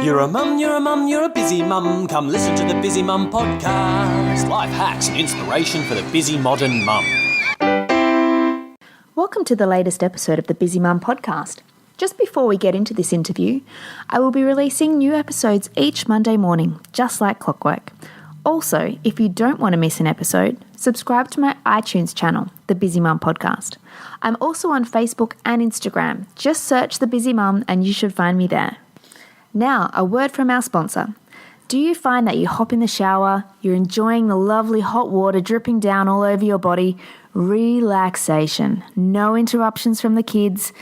You're a mum, you're a mum, you're a busy mum. Come listen to the Busy Mum podcast. Life hacks and inspiration for the busy modern mum. Welcome to the latest episode of the Busy Mum podcast. Just before we get into this interview, I will be releasing new episodes each Monday morning, just like clockwork. Also, if you don't want to miss an episode, subscribe to my iTunes channel, The Busy Mum Podcast. I'm also on Facebook and Instagram. Just search The Busy Mum and you should find me there. Now, a word from our sponsor. Do you find that you hop in the shower, you're enjoying the lovely hot water dripping down all over your body, relaxation, no interruptions from the kids,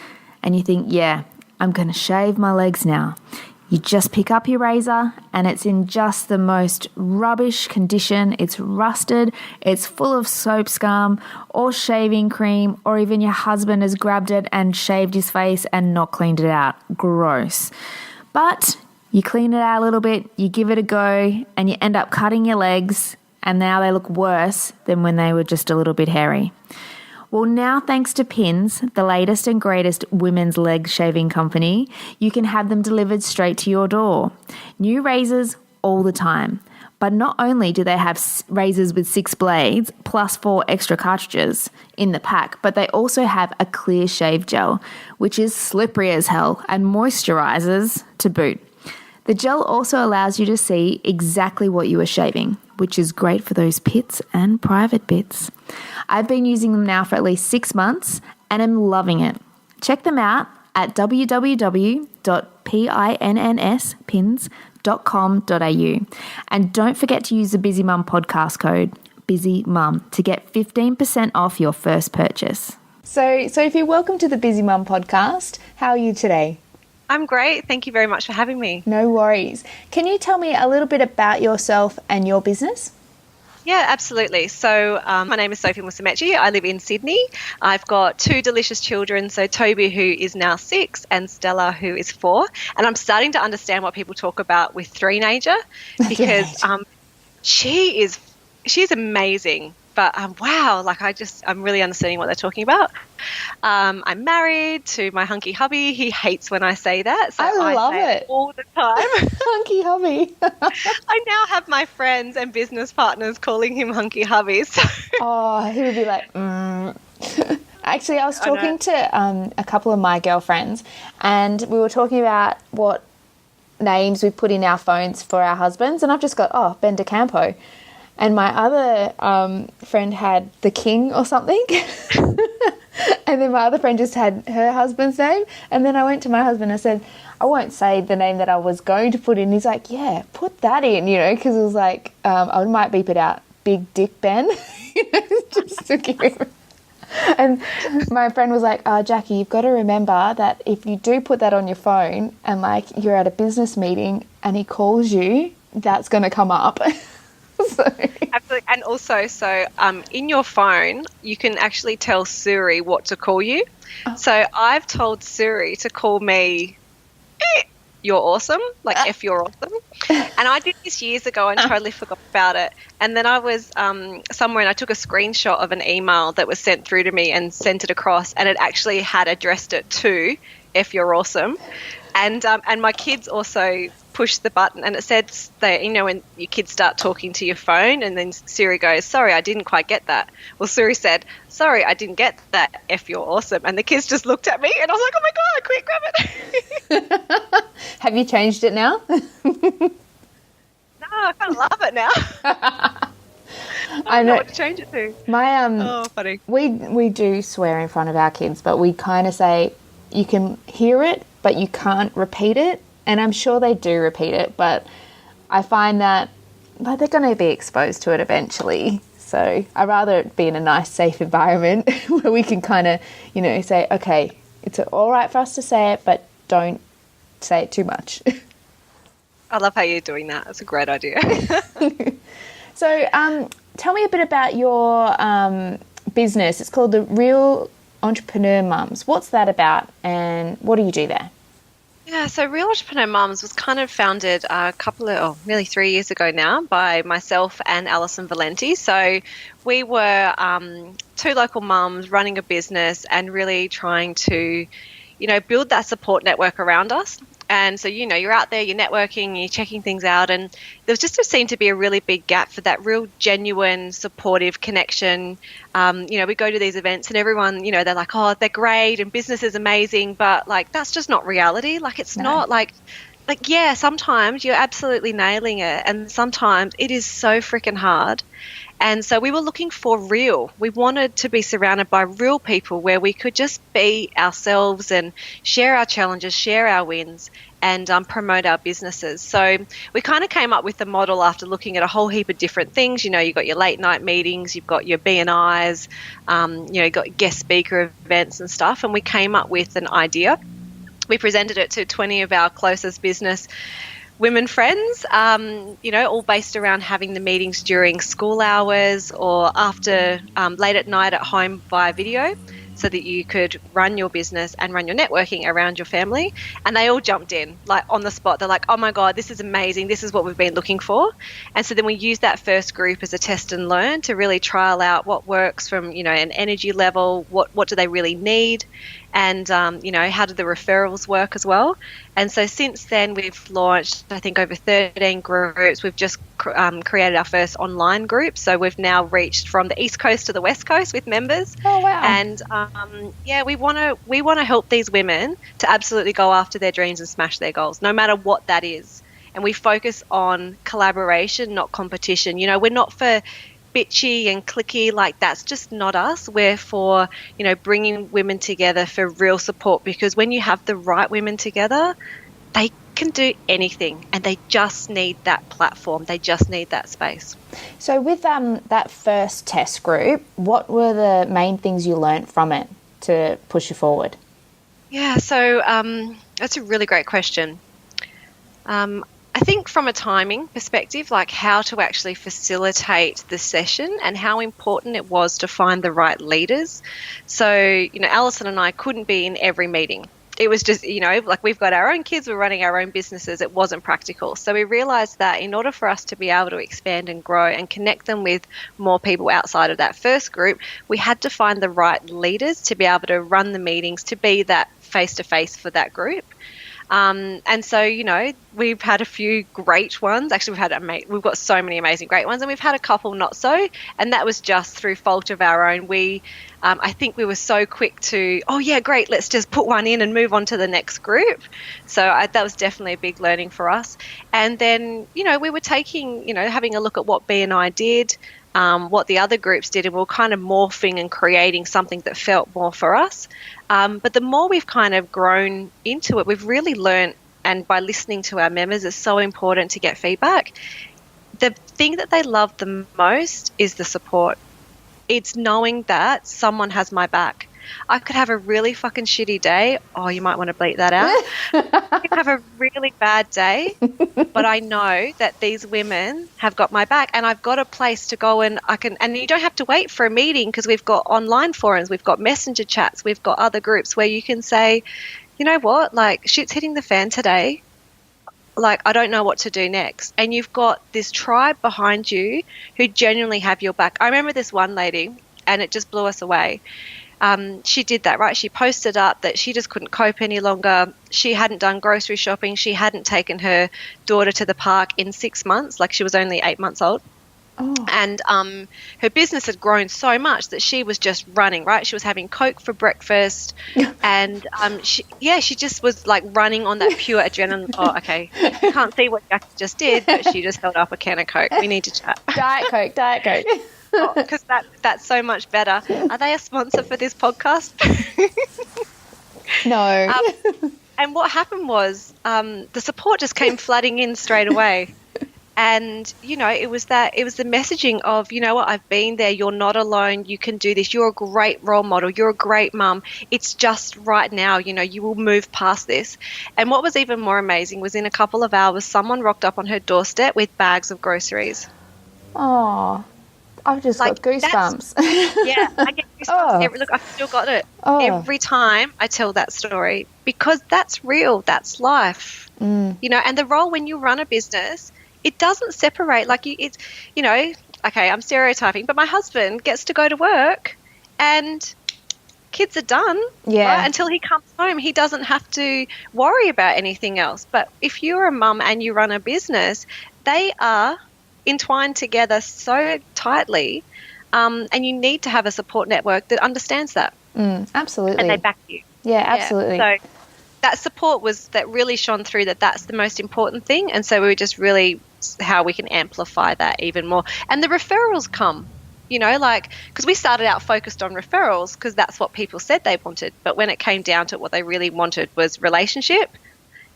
and you think, yeah, I'm going to shave my legs now. You just pick up your razor and it's in just the most rubbish condition. It's rusted, it's full of soap scum or shaving cream, or even your husband has grabbed it and shaved his face and not cleaned it out. Gross. But you clean it out a little bit, you give it a go, and you end up cutting your legs, and now they look worse than when they were just a little bit hairy. Well, now thanks to Pins, the latest and greatest women's leg shaving company, you can have them delivered straight to your door. New razors all the time. But not only do they have razors with 6 blades plus 4 extra cartridges in the pack, but they also have a clear shave gel, which is slippery as hell and moisturizes to boot. The gel also allows you to see exactly what you are shaving, which is great for those pits and private bits. I've been using them now for at least 6 months and am loving it. Check them out at www.pins.com.au. And don't forget to use the Busy Mum podcast code, BusyMum, to get 15% off your first purchase. So Sophie, welcome to the Busy Mum podcast. How are you today? I'm great. Thank you very much for having me. No worries. Can you tell me a little bit about yourself and your business? Yeah, absolutely. So my name is Sophie Musumeci. I live in Sydney. I've got 2 delicious children. So Toby, who is now 6, and Stella, who is 4. And I'm starting to understand what people talk about with 3-nager because she's amazing. But wow, I'm really understanding what they're talking about. I'm married to my hunky hubby. He hates when I say that. So I love it all the time. Hunky hubby. I now have my friends and business partners calling him hunky hubby. So. Oh, he would be like, Actually, I was talking to a couple of my girlfriends, and we were talking about what names we put in our phones for our husbands, and I've just got, Ben de Campo. And my other friend had the King or something. And then my other friend just had her husband's name. And then I went to my husband and I said, I won't say the name that I was going to put in. He's like, yeah, put that in, because it was like, I might beep it out, Big Dick Ben. Just to give him. And my friend was like, Jackee, you've got to remember that if you do put that on your phone and you're at a business meeting and he calls you, that's going to come up. Absolutely. And also, in your phone, you can actually tell Siri what to call you. Oh. So I've told Siri to call me, you're awesome, if you're awesome. And I did this years ago and totally forgot about it. And then I was somewhere and I took a screenshot of an email that was sent through to me and sent it across, and it actually had addressed it to if you're awesome. And my kids also pushed the button, and it said that, when your kids start talking to your phone and then Siri goes, sorry, I didn't quite get that. Well, Siri said, sorry, I didn't get that, F you're awesome. And the kids just looked at me and I was like, oh my God, quick, grab it. Have you changed it now? No, I kind of love it now. I know what to change it to. Funny. We do swear in front of our kids, but we kind of say you can hear it, but you can't repeat it. And I'm sure they do repeat it, but I find that they're going to be exposed to it eventually. So I'd rather it be in a nice, safe environment where we can kind of, say, okay, it's all right for us to say it, but don't say it too much. I love how you're doing that. That's a great idea. So tell me a bit about your business. It's called the Real Entrepreneur Mums. What's that about and what do you do there? Yeah, so Real Entrepreneur Mums was kind of founded nearly 3 years ago now by myself and Alison Valenti. So we were 2 local mums running a business and really trying to, build that support network around us. And so, you're out there, you're networking, you're checking things out. And there just seemed to be a really big gap for that real genuine, supportive connection. We go to these events and everyone, they're like, oh, they're great and business is amazing. But like, that's just not reality. Like, it's not like, yeah, sometimes you're absolutely nailing it. And sometimes it is so freaking hard. And so we were looking for real. We wanted to be surrounded by real people where we could just be ourselves and share our challenges, share our wins, and promote our businesses. So we kind of came up with the model after looking at a whole heap of different things. You've got your late night meetings, you've got your B&Is, you've got guest speaker events and stuff. And we came up with an idea. We presented it to 20 of our closest business women friends, all based around having the meetings during school hours or after late at night at home via video, so that you could run your business and run your networking around your family. And they all jumped in, like on the spot. They're like, oh my God, this is amazing. This is what we've been looking for. And so then we used that first group as a test and learn to really trial out what works from, an energy level, what do they really need, and, how do the referrals work as well. And so since then, we've launched, I think, over 13 groups. We've just created our first online group. So we've now reached from the East Coast to the West Coast with members. Oh, wow. And, we want to help these women to absolutely go after their dreams and smash their goals, no matter what that is. And we focus on collaboration, not competition. We're not for bitchy and cliquey, like that's just not us. We're for, bringing women together for real support, because when you have the right women together, they can do anything and they just need that platform. They just need that space. So with that first test group, what were the main things you learned from it to push you forward? Yeah, so that's a really great question. I think from a timing perspective, like how to actually facilitate the session and how important it was to find the right leaders. So, Alison and I couldn't be in every meeting. It was just, like we've got our own kids, we're running our own businesses. It wasn't practical. So we realized that in order for us to be able to expand and grow and connect them with more people outside of that first group, we had to find the right leaders to be able to run the meetings, to be that face-to-face for that group. And so, we've had a few great ones. Actually, we've got so many amazing great ones, and we've had a couple not so. And that was just through fault of our own. I think we were so quick to, oh yeah, great, let's just put one in and move on to the next group. So that was definitely a big learning for us. And then, we were having a look at what B&I did, what the other groups did, and we were kind of morphing and creating something that felt more for us. But the more we've kind of grown into it, we've really learned, and by listening to our members, it's so important to get feedback. The thing that they love the most is the support. It's knowing that someone has my back. I could have a really fucking shitty day. Oh, you might want to bleep that out. I could have a really bad day, but I know that these women have got my back, and I've got a place to go, and and you don't have to wait for a meeting, because we've got online forums, we've got messenger chats, we've got other groups where you can say, you know what, like shit's hitting the fan today. Like, I don't know what to do next. And you've got this tribe behind you who genuinely have your back. I remember this one lady, and it just blew us away. She did that, right? She posted up that she just couldn't cope any longer. She hadn't done grocery shopping. She hadn't taken her daughter to the park in 6 months. Like, she was only 8 months old. Oh. And her business had grown so much that she was just running, right? She was having Coke for breakfast, and she just was like running on that pure adrenaline. Oh, okay. You can't see what Jackee just did, but she just held up a can of Coke. We need to chat. Diet Coke. Because that's so much better. Are they a sponsor for this podcast? No. And what happened was the support just came flooding in straight away. And, it was the messaging of, what, I've been there. You're not alone. You can do this. You're a great role model. You're a great mum. It's just right now, you will move past this. And what was even more amazing was in a couple of hours, someone rocked up on her doorstep with bags of groceries. Oh, I've just got goosebumps. Yeah, I get goosebumps. Look, I've still got it. Every time I tell that story, because that's real. That's life. And the role when you run a business, it doesn't separate. Like, okay, I'm stereotyping, but my husband gets to go to work and kids are done. Yeah. Right? Until he comes home, he doesn't have to worry about anything else. But if you're a mum and you run a business, they are entwined together so tightly, and you need to have a support network that understands that. Absolutely. And they back you. Yeah, absolutely. So that support that really shone through that's the most important thing. And so we were just really how we can amplify that even more. And the referrals come, because we started out focused on referrals because that's what people said they wanted. But when it came down to it, what they really wanted was relationship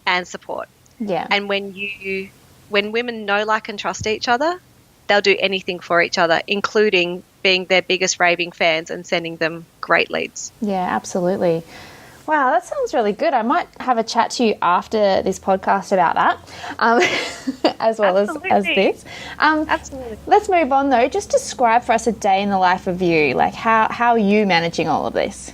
and support. Yeah. And when women know, like, and trust each other, they'll do anything for each other, including being their biggest raving fans and sending them great leads. Yeah, absolutely. Wow, that sounds really good. I might have a chat to you after this podcast about that, as well as this. Absolutely. Let's move on, though. Just describe for us a day in the life of you. Like, how are you managing all of this?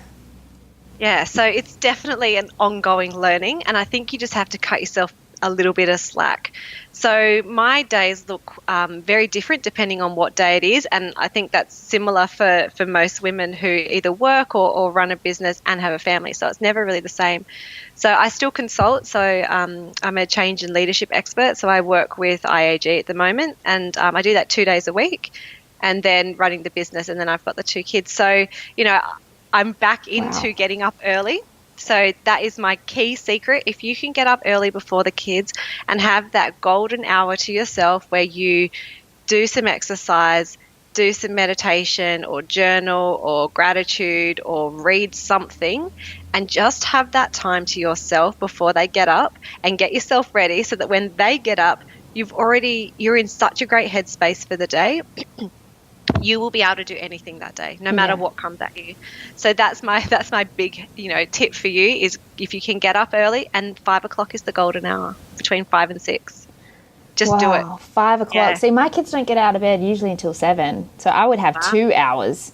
Yeah, so it's definitely an ongoing learning, and I think you just have to cut yourself a little bit of slack. So my days look very different depending on what day it is, and I think that's similar for most women who either work or run a business and have a family, so it's never really the same. So I still consult, so I'm a change and leadership expert, so I work with IAG at the moment, and I do that 2 days a week, and then running the business, and then I've got the 2 kids. So, I'm back into getting up early. So that is my key secret. If you can get up early before the kids and have that golden hour to yourself where you do some exercise, do some meditation or journal or gratitude or read something, and just have that time to yourself before they get up, and get yourself ready so that when they get up, you're in such a great headspace for the day. You will be able to do anything that day, no matter what comes at you. So that's my big, tip for you is if you can get up early, and 5 o'clock is the golden hour, between 5 and 6. Just do it. 5 o'clock. Yeah. See, my kids don't get out of bed usually until 7, so I would have 2 hours.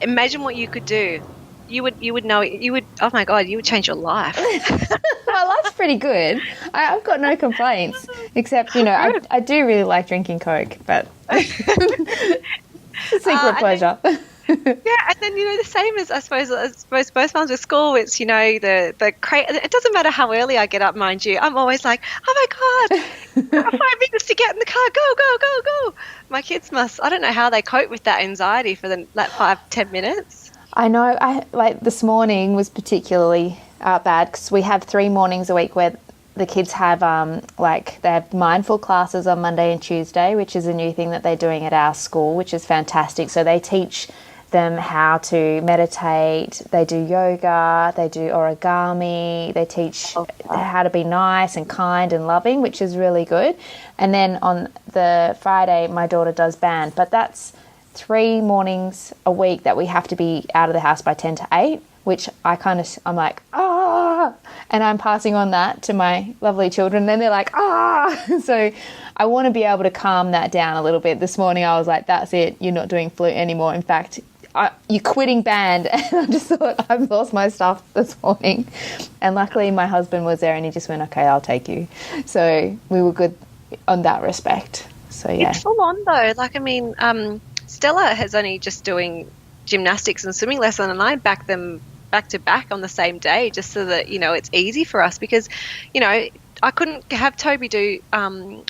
Imagine what you could do. You would know. Oh my God, you would change your life. My life's pretty good. I've got no complaints, except I do really like drinking Coke, but. Secret pleasure. And then the same as I suppose most moms with school. It's it doesn't matter how early I get up, mind you. I'm always like, oh my God, 5 minutes to get in the car, go. My kids I don't know how they cope with that anxiety for that 5-10 minutes. I know. This morning was particularly bad because we have 3 mornings a week where the kids have they have mindful classes on Monday and Tuesday, which is a new thing that they're doing at our school, which is fantastic. So they teach them how to meditate, they do yoga, they do origami, they teach how to be nice and kind and loving, which is really good. And then on the Friday, my daughter does band, but that's 3 mornings a week that we have to be out of the house by 10 to 8, which I'm like, and I'm passing on that to my lovely children. Then they're like, So I want to be able to calm that down a little bit. This morning I was like, that's it. You're not doing flute anymore. In fact, you're quitting band. And I just thought, I've lost my stuff this morning. And luckily my husband was there and he just went, okay, I'll take you. So we were good on that respect. So yeah. It's full on though. Stella has only just doing gymnastics and swimming lesson, and I back them back to back on the same day just so that it's easy for us, because I couldn't have Toby do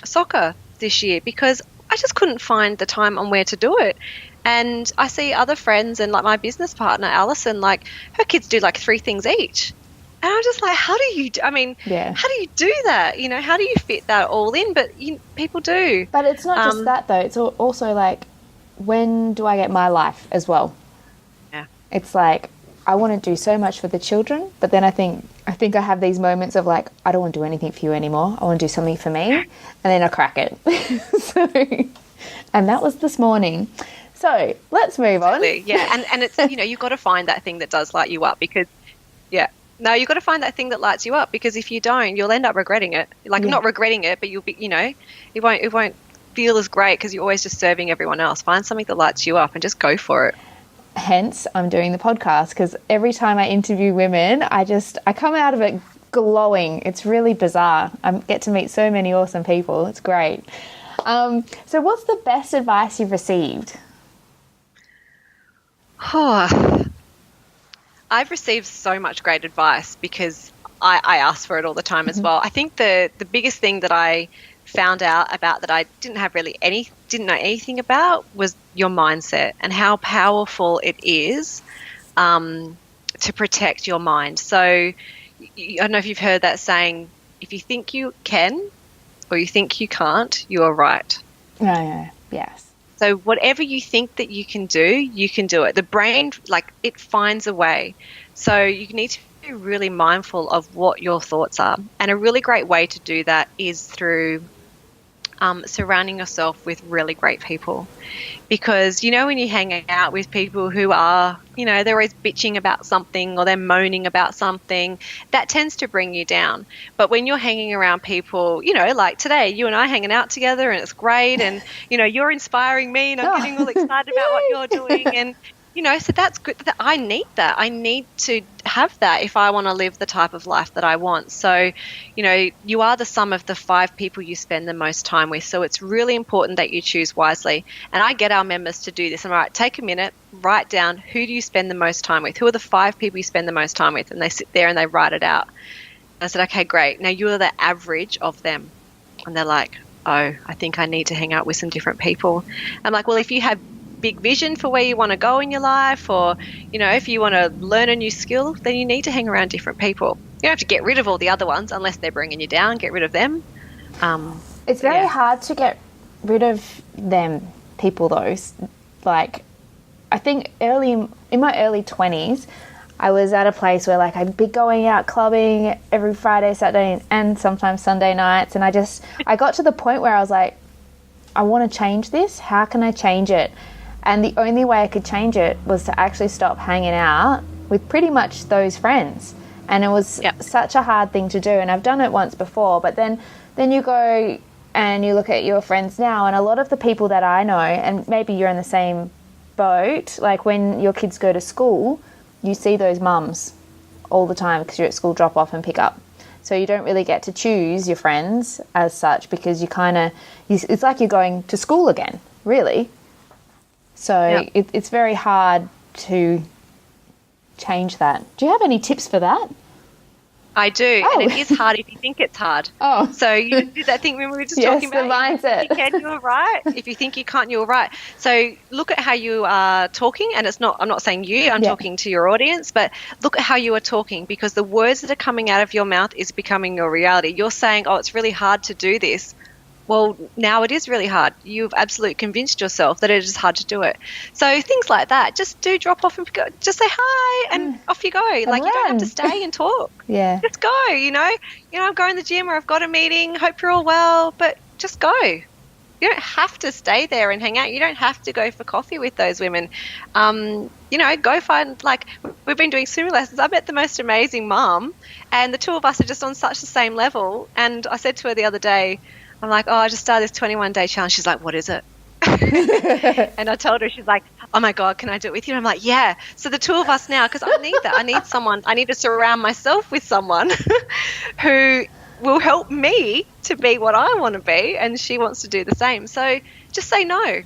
soccer this year because I just couldn't find the time on where to do it. And I see other friends and my business partner Alison, her kids do 3 things each, and I'm just like, how do you do that? How do you fit that all in? But people do. But it's not just that though, it's also when do I get my life as well? Yeah, it's I want to do so much for the children, but then I think I have these moments of I don't want to do anything for you anymore. I want to do something for me, and then I crack it. And that was this morning. So let's move on. Yeah, and it's you've got to find that thing that does light you up, because you've got to find that thing that lights you up, because if you don't, you'll end up regretting it. Not regretting it, but you'll be it won't feel as great because you're always just serving everyone else. Find something that lights you up and just go for it. Hence, I'm doing the podcast, because every time I interview women, I come out of it glowing. It's really bizarre. I get to meet so many awesome people. It's great. So what's the best advice you've received? I I've received so much great advice because I ask for it all the time as well. I think the biggest thing that I found out about that I didn't know anything about was your mindset and how powerful it is to protect your mind. So I don't know if you've heard that saying, if you think you can or you think you can't, you are right. Yeah. Yes. So whatever you think that you can do it. The brain, it finds a way. So you need to be really mindful of what your thoughts are. And a really great way to do that is through surrounding yourself with really great people. Because, when you hang out with people who are, they're always bitching about something or they're moaning about something, that tends to bring you down. But when you're hanging around people, like today, you and I hanging out together and it's great and, you're inspiring me and I'm getting all excited about what you're doing and, so that's good. I need that. I need to have that if I want to live the type of life that I want. So, you are the sum of the 5 people you spend the most time with. So it's really important that you choose wisely. And I get our members to do this. I'm like, take a minute, write down who do you spend the most time with? Who are the 5 people you spend the most time with? And they sit there and they write it out. And I said, okay, great. Now you are the average of them. And they're like, oh, I think I need to hang out with some different people. I'm like, well, if you have big vision for where you want to go in your life or, if you want to learn a new skill, then you need to hang around different people. You don't have to get rid of all the other ones unless they're bringing you down. Get rid of them. It's very hard to get rid of them people, though. Like, I think in my early 20s, I was at a place where, I'd be going out clubbing every Friday, Saturday, and sometimes Sunday nights. And I got to the point where I was like, I want to change this. How can I change it? And the only way I could change it was to actually stop hanging out with pretty much those friends. And it was such a hard thing to do. And I've done it once before, but then you go and you look at your friends now, and a lot of the people that I know, and maybe you're in the same boat, like when your kids go to school, you see those mums all the time because you're at school drop off and pick up. So you don't really get to choose your friends as such because it's like you're going to school again, really. So it's very hard to change that. Do you have any tips for that? I do, and it is hard if you think it's hard. Oh. So you did that thing when we were just talking about the mindset. If you think you can, you're right. If you think you can't, you're right. So look at how you are talking, and I'm not saying you, I'm talking to your audience, but look at how you are talking because the words that are coming out of your mouth is becoming your reality. You're saying, oh, it's really hard to do this. Well, now it is really hard. You've absolutely convinced yourself that it is hard to do it. So things like that, just do drop off and go, just say hi and off you go. You don't have to stay and talk. Yeah. Just go, I'm going to the gym or I've got a meeting, hope you're all well, but just go. You don't have to stay there and hang out. You don't have to go for coffee with those women. Go find, we've been doing swim lessons. I met the most amazing mum and the two of us are just on such the same level. And I said to her the other day, I'm like, oh, I just started this 21-day challenge. She's like, what is it? And I told her, she's like, oh my God, can I do it with you? And I'm like, yeah. So the two of us now, because I need that. I need to surround myself with someone who will help me to be what I want to be. And she wants to do the same. So just say no.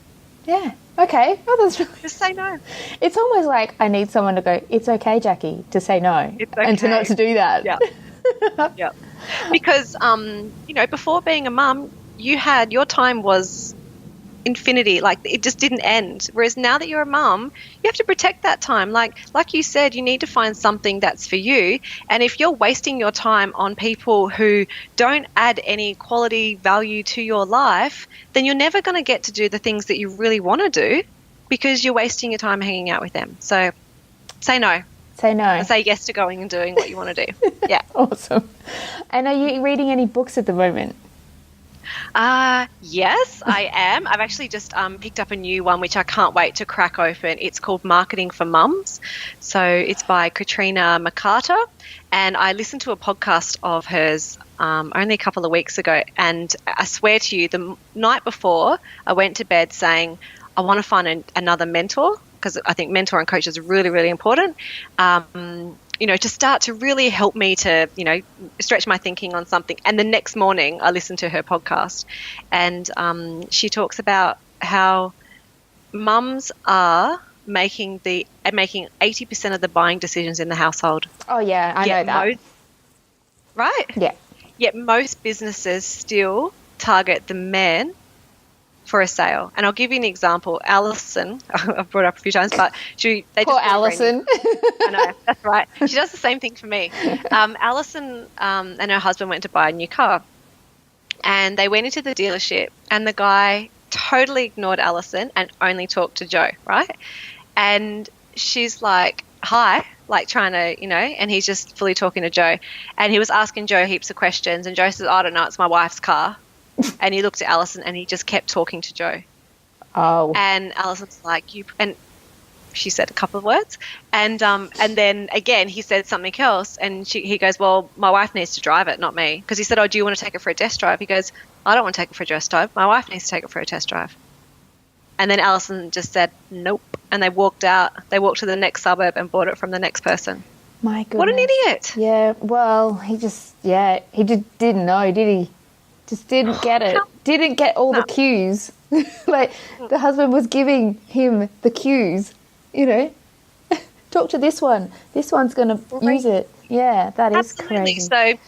Yeah. Okay. Oh, that's really... Just say no. It's almost like I need someone to go, it's okay, Jackee, to say no. It's okay. And to not to do that. Yeah. Yeah. Because, before being a mum, your time was infinity. It just didn't end. Whereas now that you're a mum, you have to protect that time. Like you said, you need to find something that's for you. And if you're wasting your time on people who don't add any quality value to your life, then you're never going to get to do the things that you really want to do because you're wasting your time hanging out with them. So say no. Say no. And say yes to going and doing what you want to do. Yeah. Awesome. And are you reading any books at the moment? Yes, I am. I've actually just picked up a new one, which I can't wait to crack open. It's called Marketing for Mums. So it's by Katrina McCarter. And I listened to a podcast of hers only a couple of weeks ago. And I swear to you, the night before, I went to bed saying, I want to find another mentor, because I think mentor and coach is really, really important, to start to really help me to, stretch my thinking on something. And the next morning I listened to her podcast and she talks about how mums are making 80% of the buying decisions in the household. Oh, yeah, I know that. Right? Yeah. Yet most businesses still target the man for a sale. And I'll give you an example. Alison, I've brought it up a few times, but Poor Alison. I know, that's right. She does the same thing for me. Alison and her husband went to buy a new car, and they went into the dealership, and the guy totally ignored Alison and only talked to Joe, right? And she's like, hi, like trying to, and he's just fully talking to Joe. And he was asking Joe heaps of questions, and Joe says, I don't know, it's my wife's car. And he looked at Alison and he just kept talking to Joe. Oh. And Alison's like, and she said a couple of words. And then again, he said something else. And he goes, well, my wife needs to drive it, not me. Because he said, oh, do you want to take it for a test drive? He goes, I don't want to take it for a test drive. My wife needs to take it for a test drive. And then Alison just said, nope. And they walked out. They walked to the next suburb and bought it from the next person. My goodness. What an idiot. Yeah, well, he just didn't know, did he? Just didn't get it. Didn't get all the cues. Like, the husband was giving him the cues, Talk to this one. This one's going to use it. Yeah, that is Absolutely. crazy.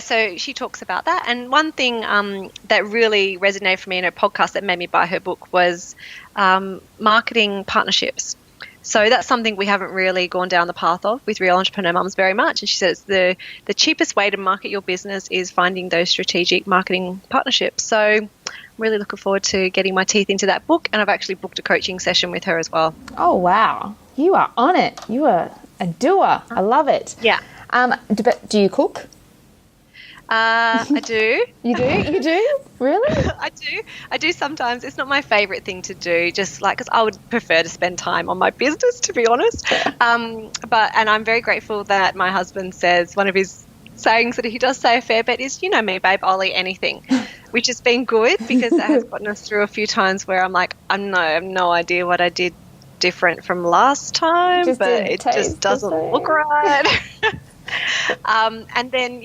So she talks about that. And one thing that really resonated for me in her podcast that made me buy her book was marketing partnerships. So that's something we haven't really gone down the path of with Real Entrepreneur Mums very much. And she says the cheapest way to market your business is finding those strategic marketing partnerships. So I'm really looking forward to getting my teeth into that book. And I've actually booked a coaching session with her as well. Oh, wow. You are on it. You are a doer. I love it. Yeah. Do you cook? I do. You do? You do? Really? I do sometimes. It's not my favourite thing to do, just like because I would prefer to spend time on my business, to be honest. And I'm very grateful that my husband says one of his sayings that he does say a fair bit is, you know me, babe, I'll eat anything, which has been good because that has gotten us through a few times where I'm like, I have no idea what I did different from last time, but it just doesn't look right. And then,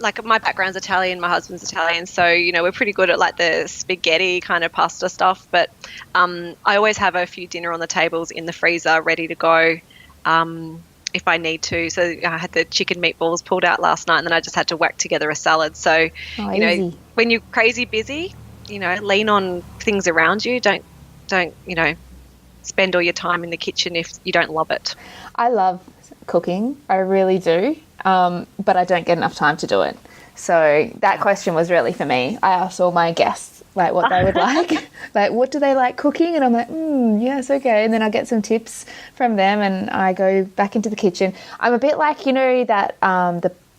like my background's Italian, my husband's Italian, so, we're pretty good at like the spaghetti kind of pasta stuff, but I always have a few dinner on the tables in the freezer ready to go if I need to. So I had the chicken meatballs pulled out last night and then I just had to whack together a salad. So, easy. When you're crazy busy, lean on things around you. Don't spend all your time in the kitchen if you don't love it. I love cooking. I really do. But I don't get enough time to do it. So that question was really for me. I asked all my guests like what they would like. Like, what do they like cooking? And I'm like, yes, okay. And then I get some tips from them and I go back into the kitchen. I'm a bit like, that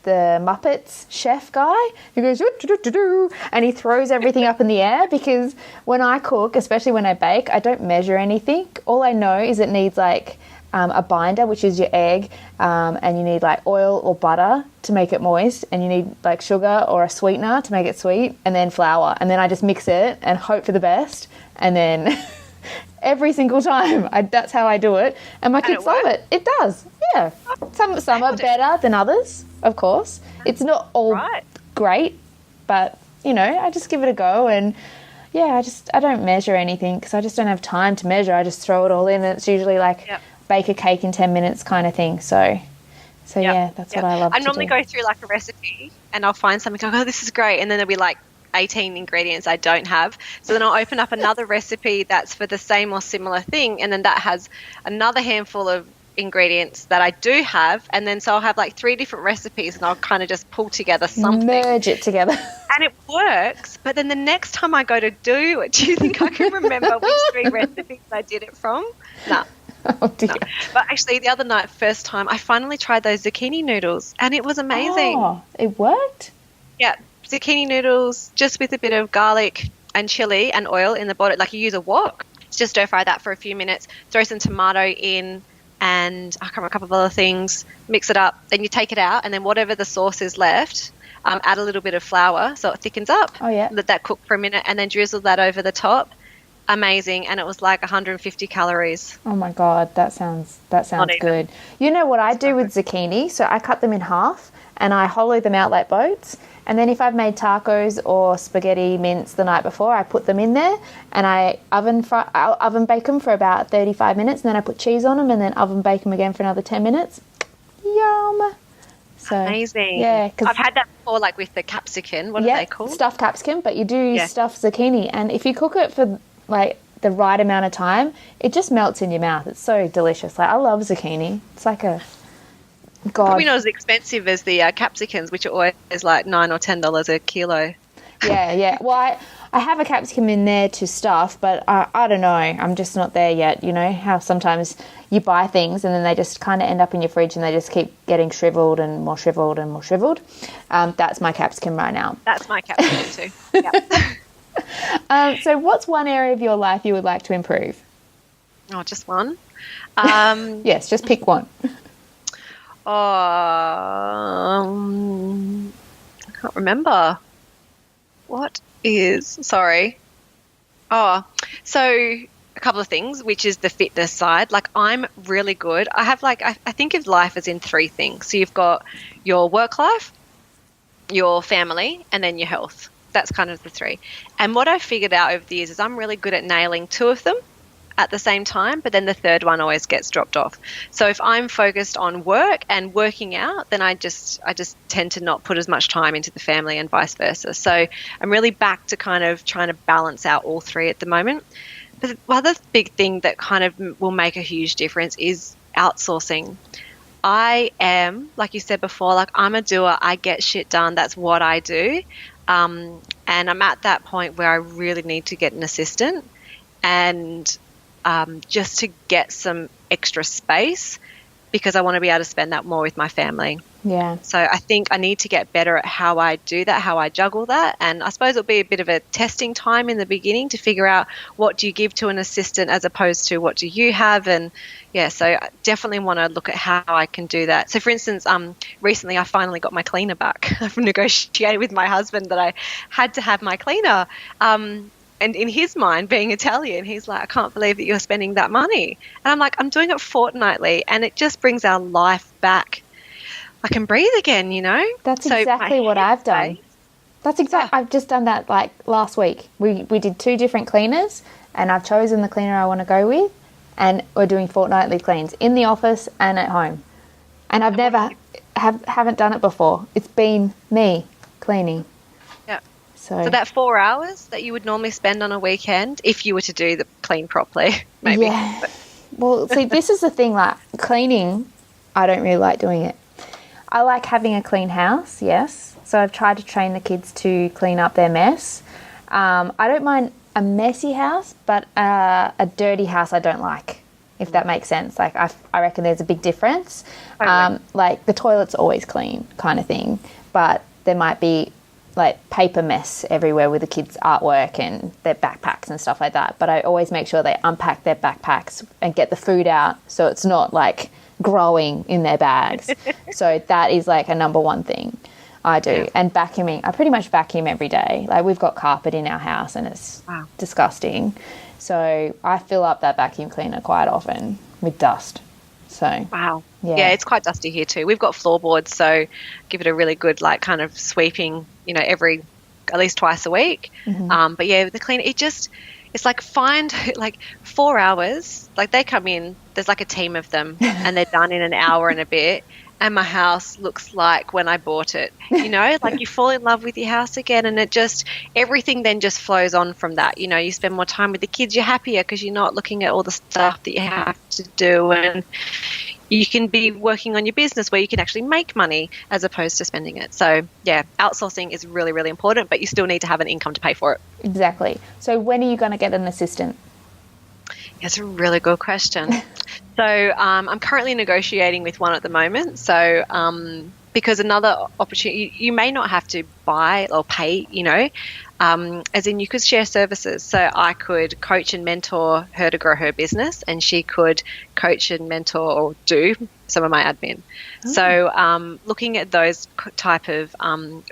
the Muppets chef guy who goes, "Doo-doo-doo-doo," and he throws everything up in the air, because when I cook, especially when I bake, I don't measure anything. All I know is it needs like a binder, which is your egg, and you need like oil or butter to make it moist, and you need like sugar or a sweetener to make it sweet, and then flour, and then I just mix it and hope for the best, and then every single time that's how I do it, and my kids love it. It does, yeah. Some are better than others, of course. It's not all great, but I just give it a go, and yeah, I don't measure anything because I just don't have time to measure. I just throw it all in, and it's usually like bake a cake in 10 minutes kind of thing. So yeah, that's what I love to do. I normally go through like a recipe and I'll find something, oh, this is great. And then there'll be like 18 ingredients I don't have. So then I'll open up another recipe that's for the same or similar thing. And then that has another handful of ingredients that I do have. And then so I'll have like 3 different recipes and I'll kind of just pull together something. Merge it together. And it works. But then the next time I go to do it, do you think I can remember which 3 recipes I did it from? No. Oh dear. No. But actually the other night, first time, I finally tried those zucchini noodles and it was amazing. Oh, it worked? Yeah, zucchini noodles just with a bit of garlic and chili and oil in the bottom. Like you use a wok. Just stir fry that for a few minutes, throw some tomato in and I can't remember a couple of other things, mix it up. Then you take it out and then whatever the sauce is left, add a little bit of flour so it thickens up. Oh, yeah. Let that cook for a minute and then drizzle that over the top. Amazing, and it was like 150 calories. Oh my God, that sounds good. You know what I do with zucchini? So I cut them in half and I hollow them out like boats. And then if I've made tacos or spaghetti mince the night before, I put them in there and I I'll oven bake them for about 35 minutes, and then I put cheese on them and then oven bake them again for another 10 minutes. Yum! So, amazing. Yeah, I've had that before, like with the capsicum. What are they called? Stuffed capsicum, but you do stuffed zucchini. And if you cook it for like the right amount of time, it just melts in your mouth. It's so delicious. Like, I love zucchini. It's like a god. Probably not as expensive as the capsicums, which are always like $9 or $10 a kilo. Yeah. Well, I have a capsicum in there to stuff, but I don't know. I'm just not there yet. You know how sometimes you buy things and then they just kind of end up in your fridge and they just keep getting shriveled and more shriveled and more shriveled. That's my capsicum right now. That's my capsicum too. Yep. So what's one area of your life you would like to improve? Oh, just one? Yes, just pick one. I can't remember. What is... Sorry. Oh, so a couple of things, which is the fitness side. Like, I'm really good. I have I think of life as in three things. So you've got your work life, your family, and then your health. That's kind of the three. And what I figured out over the years is I'm really good at nailing two of them at the same time, but then the third one always gets dropped off. So if I'm focused on work and working out, then I just tend to not put as much time into the family and vice versa. So I'm really back to kind of trying to balance out all three at the moment. But the other big thing that kind of will make a huge difference is outsourcing. I am, like you said before, like, I'm a doer. I get shit done. That's what I do. And I'm at that point where I really need to get an assistant and just to get some extra space, because I want to be able to spend that more with my family. Yeah. So I think I need to get better at how I do that, how I juggle that. And I suppose it'll be a bit of a testing time in the beginning to figure out what do you give to an assistant as opposed to what do you have. And yeah, so I definitely want to look at how I can do that. So for instance, recently I finally got my cleaner back. I've negotiated with my husband that I had to have my cleaner. And in his mind, being Italian, he's like, I can't believe that you're spending that money. And I'm like, I'm doing it fortnightly, and it just brings our life back. I can breathe again, you know? That's exactly what I've done. I've just done that like last week. We did 2 different cleaners, and I've chosen the cleaner I want to go with, and we're doing fortnightly cleans in the office and at home. And I've never haven't done it before. It's been me cleaning. Yeah. So that 4 hours that you would normally spend on a weekend, if you were to do the clean properly, maybe. Yeah. Well, see, this is the thing, like, cleaning, I don't really like doing it. I like having a clean house, yes. So I've tried to train the kids to clean up their mess. I don't mind a messy house, but a dirty house I don't like, if that makes sense. Like, I reckon there's a big difference. Like, the toilet's always clean kind of thing, but there might be like paper mess everywhere with the kids' artwork and their backpacks and stuff like that. But I always make sure they unpack their backpacks and get the food out so it's not like growing in their bags. So that is like a number one thing I do. Yeah. And vacuuming, I pretty much vacuum every day. Like, we've got carpet in our house and it's disgusting. So I fill up that vacuum cleaner quite often with dust. So yeah, it's quite dusty here too. We've got floorboards, so give it a really good like kind of sweeping, you know, at least twice a week. Mm-hmm. But yeah, the clean, it's like find like 4 hours. Like, they come in, there's like a team of them, and they're done in an hour and a bit. And my house looks like when I bought it, you know, like you fall in love with your house again, and everything then just flows on from that. You know, you spend more time with the kids, you're happier because you're not looking at all the stuff that you have to do, and you can be working on your business where you can actually make money as opposed to spending it. So yeah, outsourcing is really, really important, but you still need to have an income to pay for it. Exactly. So when are you going to get an assistant? That's a really good question. So I'm currently negotiating with one at the moment. So because another opportunity, you may not have to buy or pay, as in you could share services. So I could coach and mentor her to grow her business, and she could coach and mentor or do some of my admin. So looking at those type of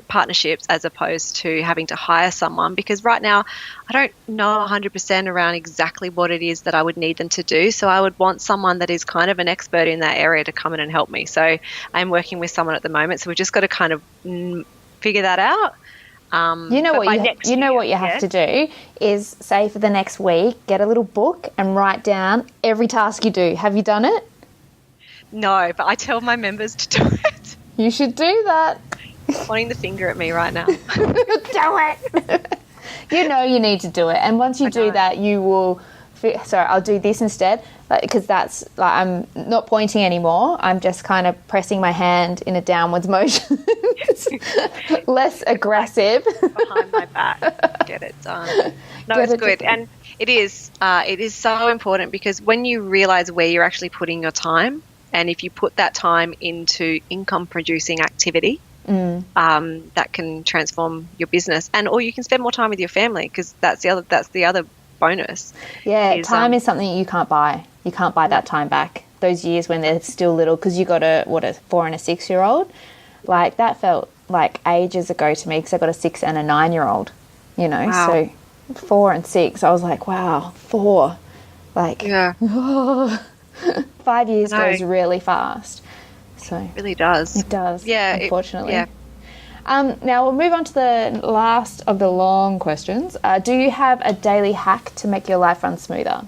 partnerships as opposed to having to hire someone, because right now I don't know 100% around exactly what it is that I would need them to do. So I would want someone that is kind of an expert in that area to come in and help me. So I'm working with someone at the moment. So we've just got to kind of figure that out. You know what you have to do is, say, for the next week, get a little book and write down every task you do. Have you done it? No, but I tell my members to do it. You should do that. Pointing the finger at me right now. Do it. You know you need to do it. And once you do that, you will... Sorry, I'll do this instead, because that's like, I'm not pointing anymore. I'm just kind of pressing my hand in a downwards motion. It's less aggressive. Behind my back. Get it done. No, it's good. And it is so important, because when you realize where you're actually putting your time, and if you put that time into income producing activity, that can transform your business, or you can spend more time with your family, because that's the other bonus. Yeah, time is something you can't buy. You can't buy that time back. Those years when they're still little, because you got a 4 and a 6-year-old, like that felt like ages ago to me, because I got a 6 and a 9-year-old, Wow. So 4 and 6, I was like, wow, 4, like, yeah. 5 years goes really fast. So it really does. It does. Yeah, unfortunately. Yeah. Now we'll move on to the last of the long questions. Do you have a daily hack to make your life run smoother?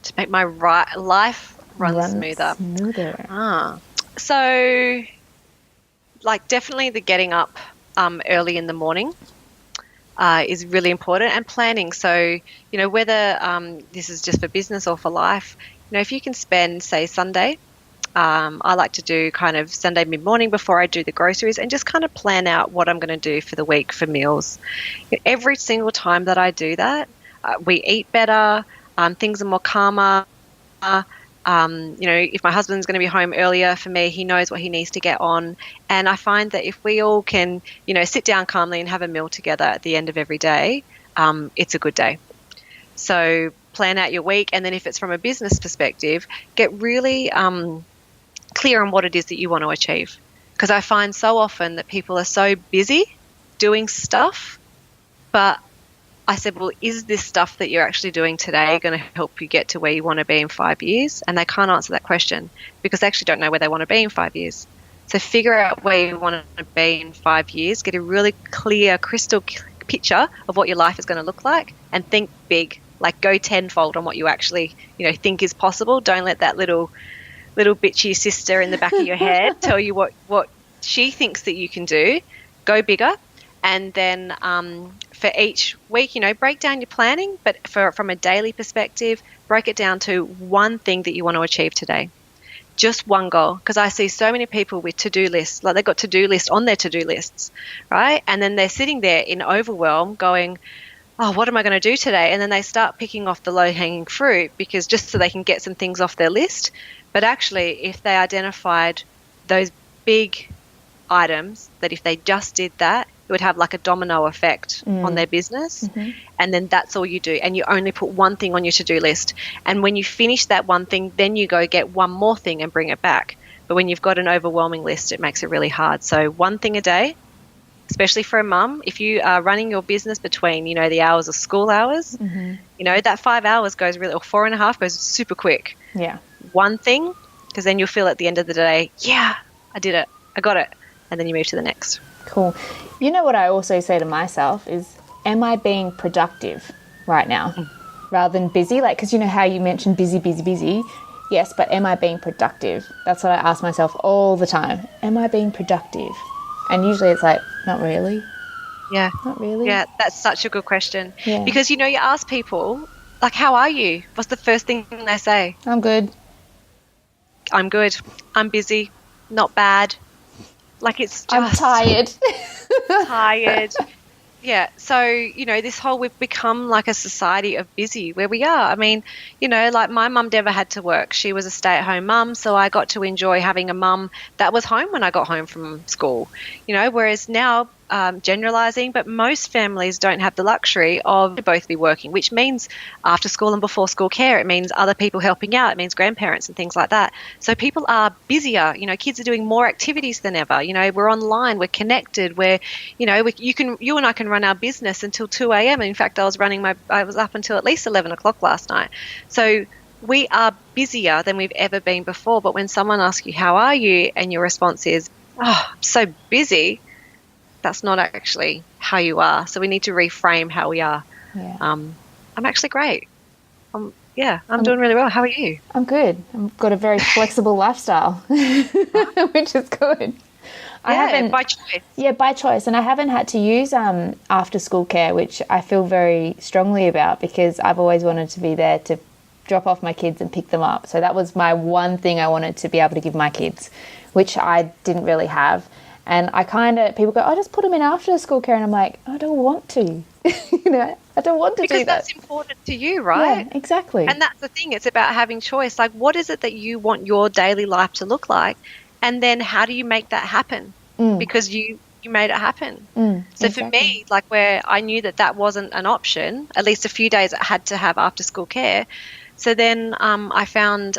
To make my life run smoother. So, like, definitely the getting up early in the morning is really important, and planning. So, whether this is just for business or for life, if you can spend, say, Sunday. I like to do kind of Sunday mid-morning before I do the groceries, and just kind of plan out what I'm going to do for the week for meals. Every single time that I do that, we eat better, things are more calmer. If my husband's going to be home earlier, for me, he knows what he needs to get on. And I find that if we all can, sit down calmly and have a meal together at the end of every day, it's a good day. So plan out your week, and then if it's from a business perspective, get really clear on what it is that you want to achieve, because I find so often that people are so busy doing stuff, but I said, well, is this stuff that you're actually doing today going to help you get to where you want to be in 5 years? And they can't answer that question, because they actually don't know where they want to be in 5 years. So figure out where you want to be in 5 years, get a really clear, crystal picture of what your life is going to look like, and think big, like go tenfold on what you actually, think is possible. Don't let that little bitchy sister in the back of your head tell you what she thinks that you can do. Go bigger. And then for each week, break down your planning, but from a daily perspective, break it down to one thing that you want to achieve today. Just one goal, because I see so many people with to-do lists, like they've got to-do lists on their to-do lists, right? And then they're sitting there in overwhelm going, oh, what am I going to do today? And then they start picking off the low-hanging fruit, because just so they can get some things off their list. But actually, if they identified those big items, that if they just did that, it would have like a domino effect on their business. Mm-hmm. And then that's all you do. And you only put one thing on your to-do list. And when you finish that one thing, then you go get one more thing and bring it back. But when you've got an overwhelming list, it makes it really hard. So one thing a day, especially for a mum, if you are running your business between, the hours of school hours, that 5 hours goes really, or 4.5 goes super quick. Yeah. One thing, because then you'll feel at the end of the day, yeah, I did it, I got it. And then you move to the next. Cool. You know what I also say to myself is, am I being productive right now rather than busy? Like, because how you mentioned busy. Yes, but am I being productive? That's what I ask myself all the time. Am I being productive? And usually it's like, not really. Yeah. Not really. Yeah, that's such a good question. Yeah. Because, you ask people, like, how are you? What's the first thing they say? I'm good. I'm good. I'm busy. Not bad. Like, it's just... I'm tired. Tired. Yeah. So, we've become like a society of busy where we are. I mean, like my mum never had to work. She was a stay-at-home mum, so I got to enjoy having a mum that was home when I got home from school. Whereas now generalizing, but most families don't have the luxury of both be working, which means after school and before school care. It means other people helping out. It means grandparents and things like that. So people are busier. Kids are doing more activities than ever. We're online, we're connected, you and I can run our business until 2 a.m. In fact, I was up until at least 11 o'clock last night. So we are busier than we've ever been before. But when someone asks you, how are you? And your response is, oh, I'm so busy. That's not actually how you are. So we need to reframe how we are. Yeah. I'm actually great. I'm doing really well. How are you? I'm good. I've got a very flexible lifestyle, which is good. By choice. Yeah, by choice. And I haven't had to use after school care, which I feel very strongly about, because I've always wanted to be there to drop off my kids and pick them up. So that was my one thing I wanted to be able to give my kids, which I didn't really have. And people go, just put them in after school care. And I'm like, I don't want to, I don't want to do that. Because that's important to you, right? Yeah, exactly. And that's the thing. It's about having choice. Like, what is it that you want your daily life to look like? And then how do you make that happen? Because you made it happen. So exactly. For me, like, where I knew that wasn't an option, at least a few days I had to have after school care. So then I found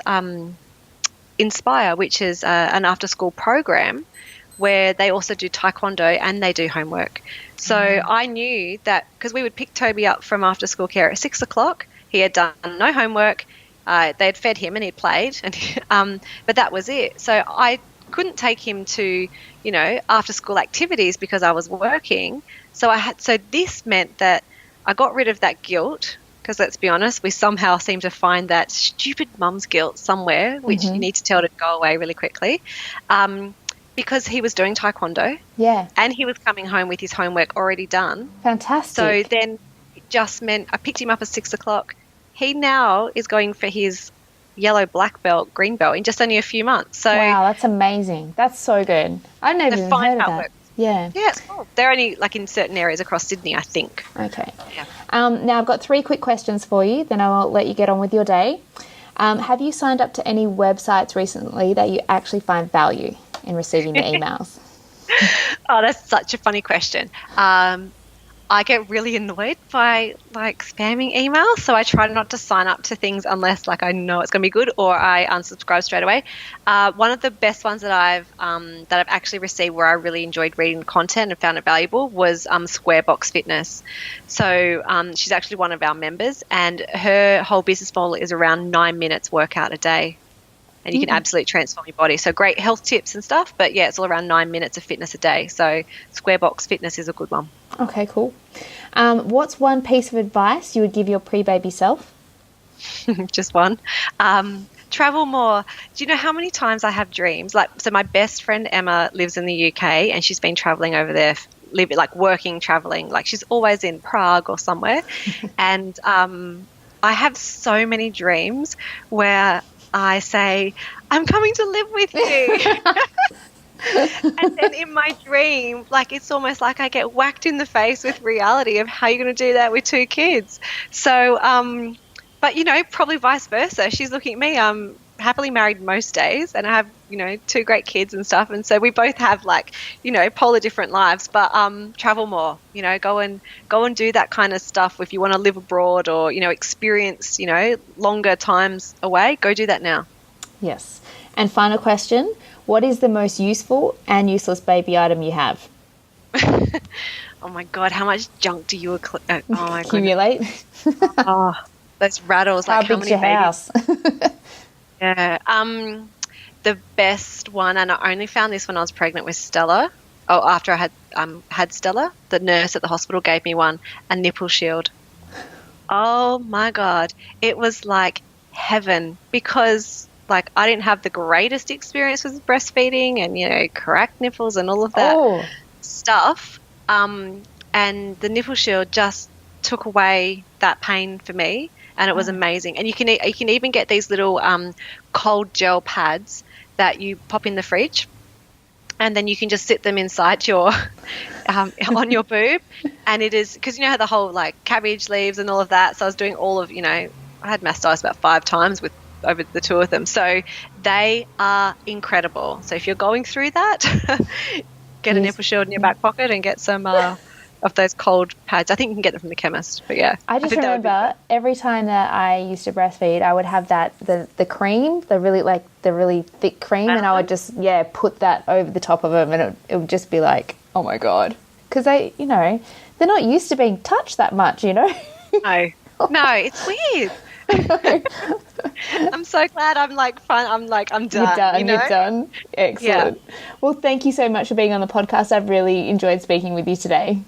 Inspire, which is an after school program where they also do taekwondo and they do homework. So I knew that, because we would pick Toby up from after school care at 6 o'clock. He had done no homework. They'd fed him and he played, but that was it. So I couldn't take him to, after school activities because I was working. So this meant that I got rid of that guilt, because let's be honest, we somehow seem to find that stupid mum's guilt somewhere, which you need to tell to go away really quickly. Because he was doing taekwondo. Yeah. And he was coming home with his homework already done. Fantastic. So then it just meant I picked him up at 6 o'clock. He now is going for his yellow, black belt, green belt in just only a few months. So wow, that's amazing. That's so good. I've never even heard of that. Yeah. Yeah, it's cool. They're only like in certain areas across Sydney, I think. Okay. Yeah. Now I've got 3 quick questions for you, then I'll let you get on with your day. Have you signed up to any websites recently that you actually find value in receiving the emails? Oh, that's such a funny question. I get really annoyed by spamming emails, so I try not to sign up to things unless I know it's going to be good, or I unsubscribe straight away. One of the best ones that I've actually received where I really enjoyed reading the content and found it valuable was Squarebox Fitness. So she's actually one of our members, and her whole business model is around 9 minutes workout a day. And you can absolutely transform your body. So great health tips and stuff. But, yeah, it's all around 9 minutes of fitness a day. So Squarebox Fitness is a good one. Okay, cool. What's one piece of advice you would give your pre-baby self? Just one. Travel more. Do you know how many times I have dreams? So my best friend Emma lives in the UK, and she's been traveling over there, working, traveling. She's always in Prague or somewhere. And I have so many dreams where I say, I'm coming to live with you. And then in my dream, it's almost like I get whacked in the face with reality of how you're going to do that with 2 kids. So, but, probably vice versa. She's looking at me. I'm happily married most days, and I have, 2 great kids and stuff. And so we both have polar different lives, but travel more, go and do that kind of stuff. If you want to live abroad or, experience, longer times away, go do that now. Yes. And final question, what is the most useful and useless baby item you have? Oh my God, how much junk do you accumulate? Oh, those rattles. How big's your house? Yeah. The best one, and I only found this when I was pregnant with Stella. Oh, after I had Stella, the nurse at the hospital gave me one, a nipple shield. Oh my God. It was like heaven, because I didn't have the greatest experience with breastfeeding and, cracked nipples and all of that stuff. And the nipple shield just took away that pain for me. And it was amazing. And you can even get these little cold gel pads that you pop in the fridge, and then you can just sit them inside your on your boob. And it is, because how the whole cabbage leaves and all of that. So I was doing all of I had mastitis about 5 times over the 2 of them. So they are incredible. So if you're going through that, get a nipple shield in your back pocket and get some of those cold pads. I think you can get them from the chemist, but yeah. I just remember every time that I used to breastfeed, I would have the cream, the really thick cream, and I would just put that over the top of them, and it would just be like, oh my God, because they're not used to being touched that much, No, it's weird. I'm so glad I'm done. You're done. Excellent. Yeah. Well, thank you so much for being on the podcast. I've really enjoyed speaking with you today.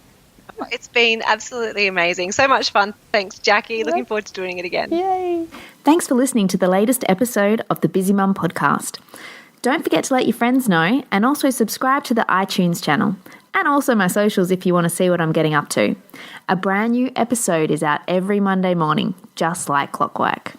It's been absolutely amazing. So much fun. Thanks, Jackee. Looking forward to doing it again. Yay. Thanks for listening to the latest episode of the Busy Mum podcast. Don't forget to let your friends know, and also subscribe to the iTunes channel, and also my socials if you want to see what I'm getting up to. A brand new episode is out every Monday morning, just like clockwork.